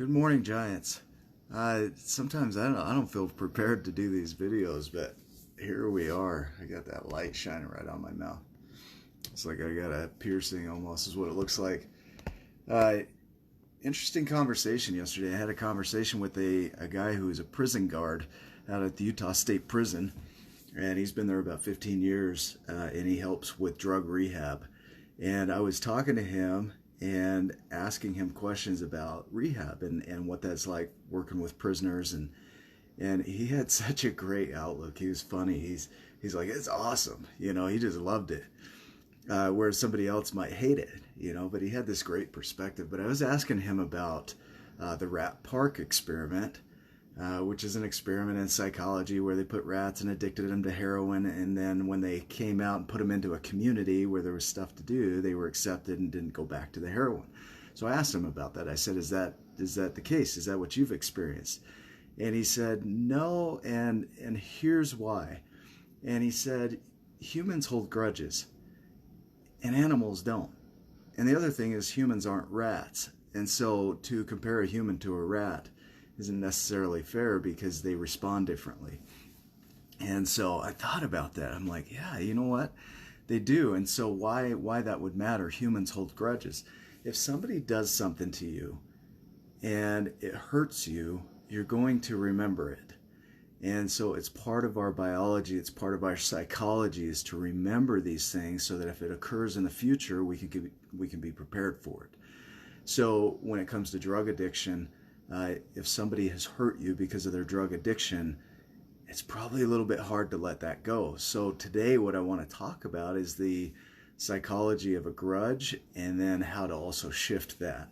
Good morning, Giants. Sometimes I don't feel prepared to do these videos, but here we are. I got that light shining right on my mouth. It's like I got a piercing almost is what it looks like. Uh, Interesting conversation yesterday. I had a conversation with a guy who is a prison guard out at the Utah State Prison, and he's been there about 15 years, and he helps with drug rehab. And I was talking to him and asking him questions about rehab and what that's like working with prisoners, and he had such a great outlook. He was funny. He's like, it's awesome, he just loved it. Whereas somebody else might hate it, but he had this great perspective. But I was asking him about the rat park experiment, which is an experiment in psychology where they put rats and addicted them to heroin, and then when they came out and put them into a community where there was stuff to do, they were accepted and didn't go back to the heroin. So I asked him about that. I said, is that the case? Is that what you've experienced? And he said, no, and here's why. And he said, humans hold grudges and animals don't. And the other thing is humans aren't rats. And so to compare a human to a rat isn't necessarily fair because they respond differently. And so I thought about that. I'm like, yeah, you know what? They do. And so why that would matter? Humans hold grudges. If somebody does something to you and it hurts you, you're going to remember it. And so it's part of our biology, it's part of our psychology is to remember these things so that if it occurs in the future, we can be prepared for it. So when it comes to drug addiction, if somebody has hurt you because of their drug addiction, it's probably a little bit hard to let that go. So today what I want to talk about is the psychology of a grudge and then how to also shift that.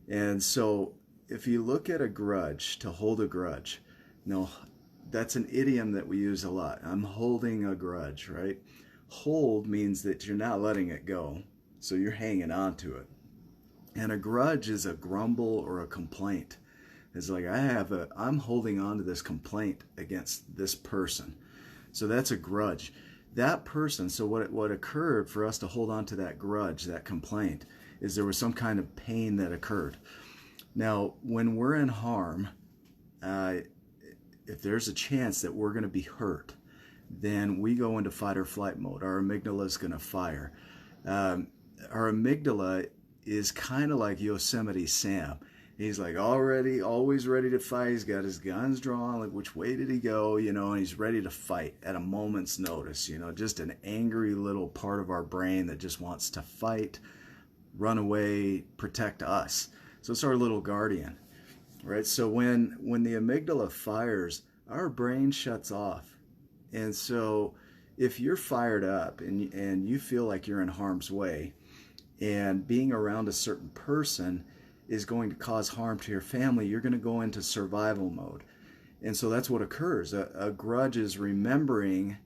And so if you look at a grudge, to hold a grudge, that's an idiom that we use a lot. I'm holding a grudge, right? Hold means that you're not letting it go, so you're hanging on to it. And a grudge is a grumble or a complaint. It's like I'm holding on to this complaint against this person. So that's a grudge. That person, so what occurred for us to hold on to that grudge, that complaint, is there was some kind of pain that occurred. Now, when we're in harm, if there's a chance that we're going to be hurt, then we go into fight or flight mode. Our amygdala is going to fire. Our amygdala is kind of like Yosemite Sam. He's like always ready to fight. He's got his guns drawn, like which way did he go, and he's ready to fight at a moment's notice, just an angry little part of our brain that just wants to fight, run away, protect us. So it's our little guardian. Right, so when the amygdala fires, our brain shuts off. And so if you're fired up and you feel like you're in harm's way, and being around a certain person is going to cause harm to your family, you're going to go into survival mode. And so that's what occurs. A grudge is remembering,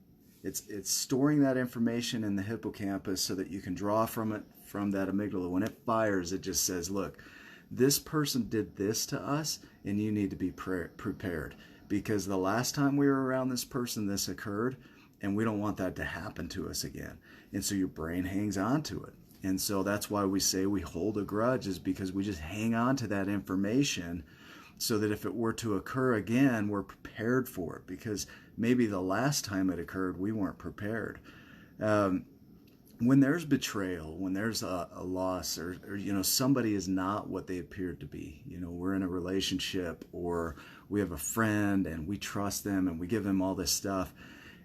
it's storing that information in the hippocampus so that you can draw from that amygdala. When it fires, it just says, look, this person did this to us, and you need to be prepared because the last time we were around this person, this occurred, and we don't want that to happen to us again. And so your brain hangs on to it. And so that's why we say we hold a grudge, is because we just hang on to that information so that if it were to occur again, we're prepared for it, because maybe the last time it occurred, we weren't prepared. When there's betrayal, when there's a loss, or somebody is not what they appeared to be, we're in a relationship or we have a friend and we trust them and we give them all this stuff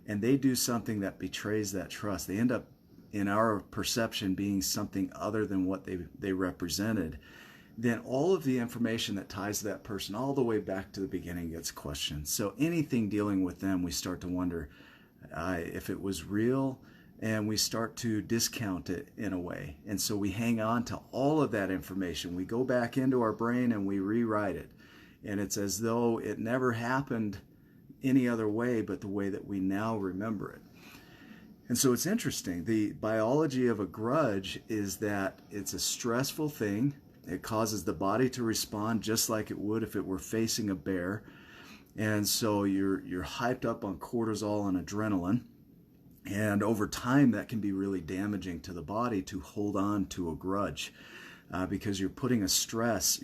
and they do something that betrays that trust. They end up, in our perception, being something other than what they represented. Then all of the information that ties to that person all the way back to the beginning gets questioned. So anything dealing with them, we start to wonder if it was real, and we start to discount it in a way. And so we hang on to all of that information. We go back into our brain and we rewrite it. And it's as though it never happened any other way but the way that we now remember it. And so it's interesting. The biology of a grudge is that it's a stressful thing. It causes the body to respond just like it would if it were facing a bear. And so you're hyped up on cortisol and adrenaline. And over time, that can be really damaging to the body to hold on to a grudge. because you're putting a stress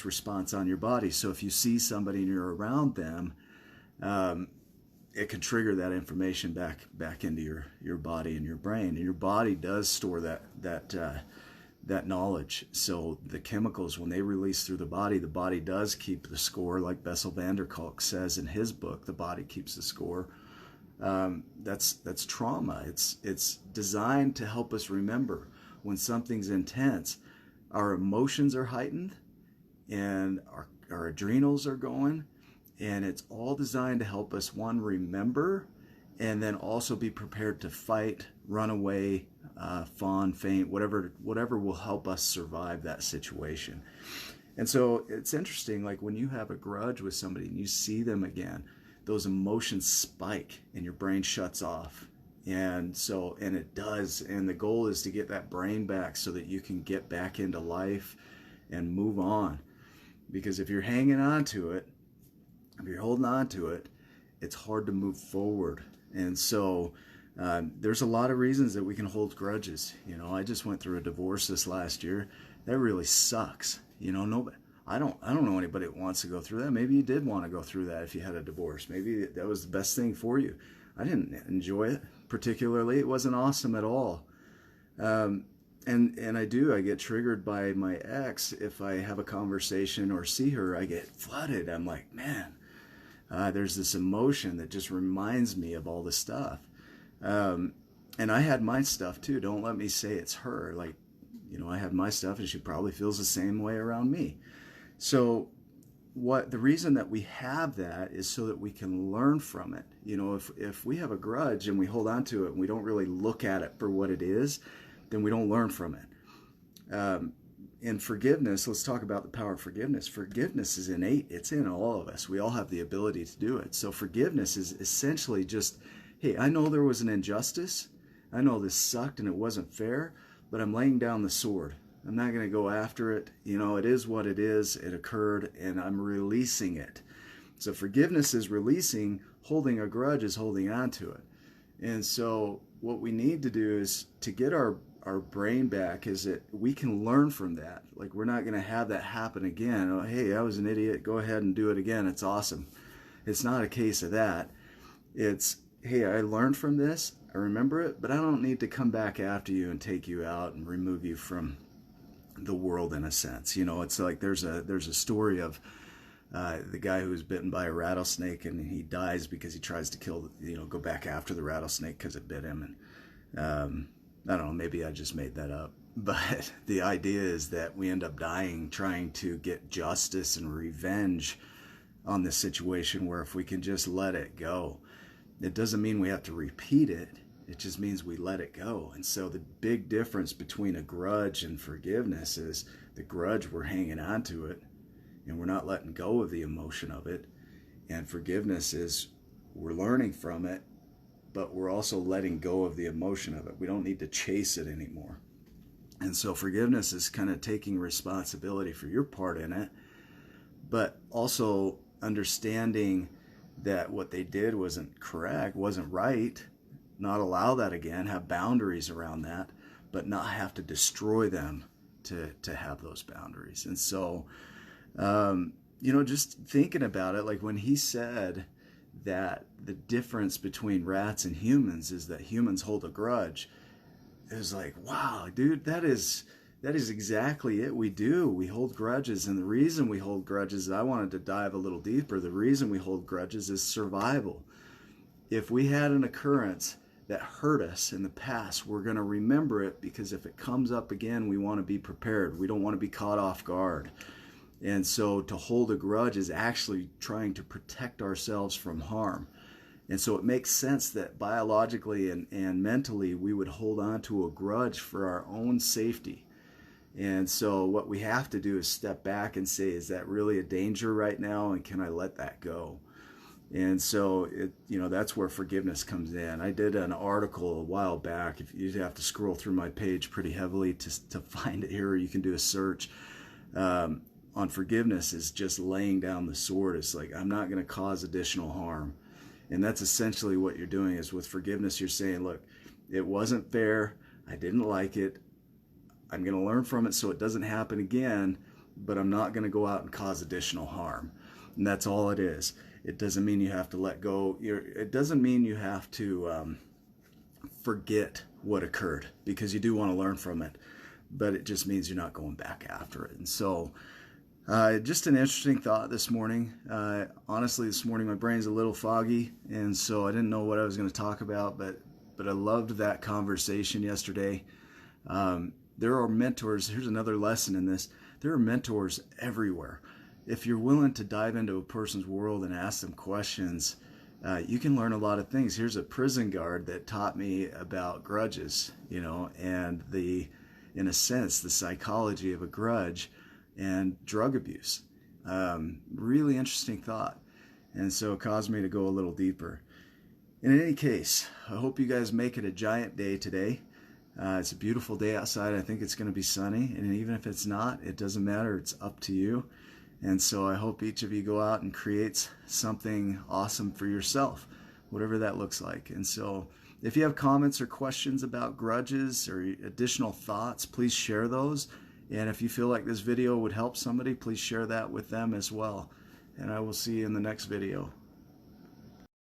response on your body. So if you see somebody and you're around them, it can trigger that information back into your body and your brain. And your body does store that knowledge. So the chemicals, when they release through the body does keep the score. Like Bessel van der Kolk says in his book, the body keeps the score. That's trauma. It's designed to help us remember when something's intense. Our emotions are heightened, and our adrenals are going, and it's all designed to help us, one, remember, and then also be prepared to fight, run away, fawn, faint, whatever will help us survive that situation. And so it's interesting, like when you have a grudge with somebody and you see them again, those emotions spike and your brain shuts off. And it does. And the goal is to get that brain back so that you can get back into life and move on. Because if you're hanging on to it, if you're holding on to it, it's hard to move forward. And so there's a lot of reasons that we can hold grudges. You know, I just went through a divorce this last year. That really sucks. You know, nobody. I don't know anybody that wants to go through that. Maybe you did want to go through that if you had a divorce. Maybe that was the best thing for you. I didn't enjoy it particularly. It wasn't awesome at all. And I get triggered by my ex. If I have a conversation or see her, I get flooded. I'm like, man, there's this emotion that just reminds me of all this stuff. And I had my stuff too. Don't let me say it's her. Like, you know, I have my stuff and she probably feels the same way around me. So the reason that we have that is so that we can learn from it. You know, if we have a grudge and we hold on to it and we don't really look at it for what it is, then we don't learn from it. In forgiveness, let's talk about the power of forgiveness. Forgiveness is innate. It's in all of us. We all have the ability to do it. So forgiveness is essentially just, hey, I know there was an injustice. I know this sucked and it wasn't fair, but I'm laying down the sword. I'm not going to go after it. You know, it is what it is. It occurred, and I'm releasing it. So forgiveness is releasing. Holding a grudge is holding on to it. And so what we need to do is to get our brain back is that we can learn from that. Like, we're not going to have that happen again. Oh, hey, I was an idiot. Go ahead and do it again. It's awesome. It's not a case of that. It's, hey, I learned from this. I remember it, but I don't need to come back after you and take you out and remove you from the world in a sense. You know, it's like there's a story of the guy who was bitten by a rattlesnake and he dies because he tries to go back after the rattlesnake because it bit him. And I don't know, maybe I just made that up, but the idea is that we end up dying trying to get justice and revenge on this situation, where if we can just let it go, it doesn't mean we have to repeat it. It just means we let it go. And so the big difference between a grudge and forgiveness is the grudge, we're hanging on to it and we're not letting go of the emotion of it. And forgiveness is we're learning from it, but we're also letting go of the emotion of it. We don't need to chase it anymore. And so forgiveness is kind of taking responsibility for your part in it, but also understanding that what they did wasn't correct, wasn't right. Not allow that again, have boundaries around that, but not have to destroy them to have those boundaries. And so, just thinking about it, like when he said that the difference between rats and humans is that humans hold a grudge, it was like, wow, dude, that is exactly it. We do. We hold grudges. And the reason we hold grudges, I wanted to dive a little deeper. The reason we hold grudges is survival. If we had an occurrence that hurt us in the past, we're going to remember it, because if it comes up again, we want to be prepared. We don't want to be caught off guard. And so to hold a grudge is actually trying to protect ourselves from harm. And so it makes sense that biologically and mentally we would hold on to a grudge for our own safety. And so what we have to do is step back and say, is that really a danger right now? And can I let that go? And so, that's where forgiveness comes in. I did an article a while back. If you have to scroll through my page pretty heavily to find it here, or you can do a search on forgiveness. Is just laying down the sword. It's like, I'm not going to cause additional harm. And that's essentially what you're doing. Is with forgiveness, you're saying, look, it wasn't fair. I didn't like it. I'm going to learn from it so it doesn't happen again, but I'm not going to go out and cause additional harm. And that's all it is. It doesn't mean you have to let go. It doesn't mean you have to forget what occurred, because you do want to learn from it, but it just means you're not going back after it. And so just an interesting thought this morning. Honestly, this morning my brain's a little foggy, and so I didn't know what I was going to talk about, but I loved that conversation yesterday. There are mentors. Here's another lesson in this. There are mentors everywhere. If you're willing to dive into a person's world and ask them questions, you can learn a lot of things. Here's a prison guard that taught me about grudges, and in a sense, the psychology of a grudge and drug abuse. Really interesting thought. And so it caused me to go a little deeper. In any case, I hope you guys make it a giant day today. It's a beautiful day outside. I think it's going to be sunny. And even if it's not, it doesn't matter. It's up to you. And so I hope each of you go out and create something awesome for yourself, whatever that looks like. And so if you have comments or questions about grudges or additional thoughts, please share those. And if you feel like this video would help somebody, please share that with them as well. And I will see you in the next video.